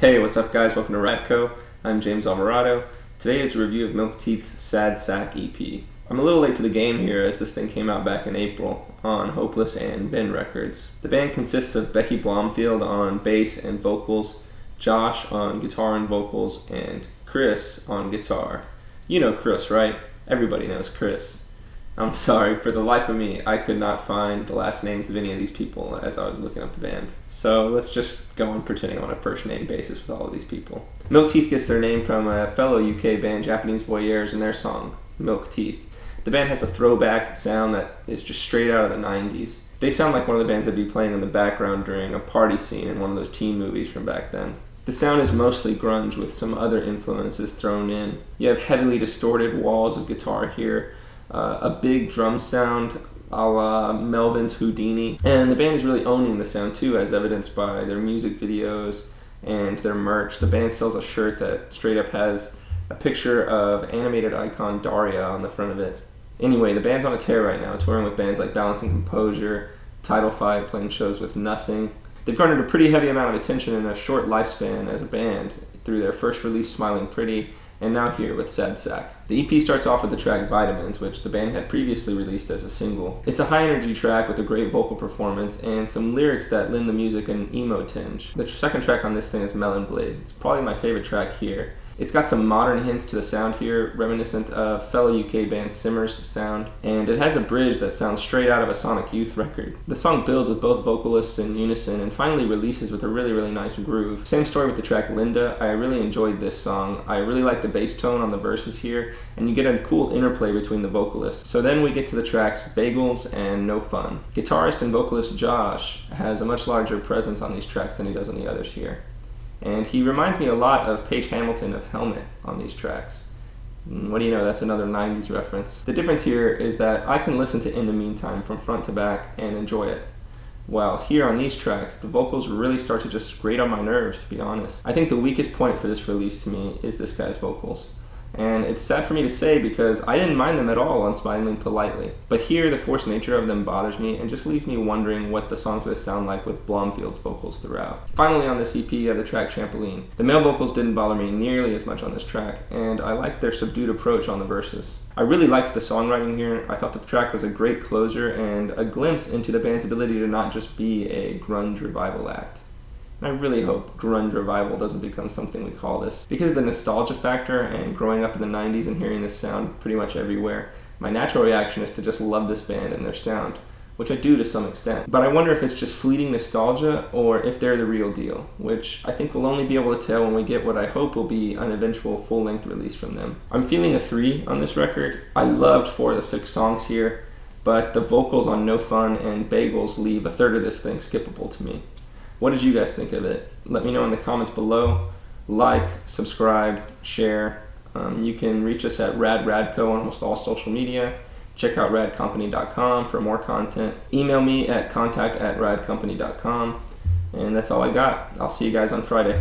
Hey, what's up guys? Welcome to Radco. I'm James Alvarado. Today is a review of Milk Teeth's Sad Sack EP. I'm a little late to the game here as this thing came out back in April on Hopeless and Bin Records. The band consists of Becky Blomfield on bass and vocals, Josh on guitar and vocals, and Chris on guitar. You know Chris, right? Everybody knows Chris. I'm sorry, for the life of me, I could not find the last names of any of these people as I was looking up the band. So let's just go on pretending on a first name basis with all of these people. Milk Teeth gets their name from a fellow UK band, Japanese Voyeurs, and their song, Milk Teeth. The band has a throwback sound that is just straight out of the 90s. They sound like one of the bands that'd be playing in the background during a party scene in one of those teen movies from back then. The sound is mostly grunge with some other influences thrown in. You have heavily distorted walls of guitar here, a big drum sound a la Melvin's Houdini, and the band is really owning the sound too, as evidenced by their music videos and their merch. The band sells a shirt that straight up has a picture of animated icon Daria on the front of it. Anyway, the band's on a tear right now, touring with bands like Balancing Composure, Title V, playing shows with Nothing. They've garnered a pretty heavy amount of attention in a short lifespan as a band through their first release Smiling Pretty, and now here with Sad Sack. The EP starts off with the track Vitamins, which the band had previously released as a single. It's a high energy track with a great vocal performance and some lyrics that lend the music an emo tinge. The second track on this thing is Melon Blade. It's probably my favorite track here. It's got some modern hints to the sound here, reminiscent of fellow UK band Simmer's sound, and it has a bridge that sounds straight out of a Sonic Youth record. The song builds with both vocalists in unison and finally releases with a really nice groove. Same story with the track Linda. I really enjoyed this song. I really like the bass tone on the verses here, and you get a cool interplay between the vocalists. So then we get to the tracks Bagels and No Fun. Guitarist and vocalist Josh has a much larger presence on these tracks than he does on the others here. And he reminds me a lot of Page Hamilton of Helmet on these tracks. What do you know, that's another 90s reference. The difference here is that I can listen to In the Meantime from front to back and enjoy it. While here on these tracks, the vocals really start to just grate on my nerves, to be honest. I think the weakest point for this release to me is this guy's vocals. And it's sad for me to say because I didn't mind them at all on Smiling Politely. But here, the forced nature of them bothers me and just leaves me wondering what the songs would sound like with Blomfield's vocals throughout. Finally, on this EP, you have the track Trampoline. The male vocals didn't bother me nearly as much on this track, and I liked their subdued approach on the verses. I really liked the songwriting here. I thought the track was a great closer and a glimpse into the band's ability to not just be a grunge revival act. I really hope grunge revival doesn't become something we call this. Because of the nostalgia factor and growing up in the 90s and hearing this sound pretty much everywhere, my natural reaction is to just love this band and their sound, which I do to some extent. But I wonder if it's just fleeting nostalgia or if they're the real deal, which I think we'll only be able to tell when we get what I hope will be an eventual full-length release from them. I'm feeling a 3 on this record. I loved 4 of the 6 songs here, but the vocals on No Fun and Bagels leave a third of this thing skippable to me. What did you guys think of it? Let me know in the comments below. Like, subscribe, share. You can reach us at radco on almost all social media. Check out radcompany.com for more content. Email me at contact@radcompany.com. And that's all I got. I'll see you guys on Friday.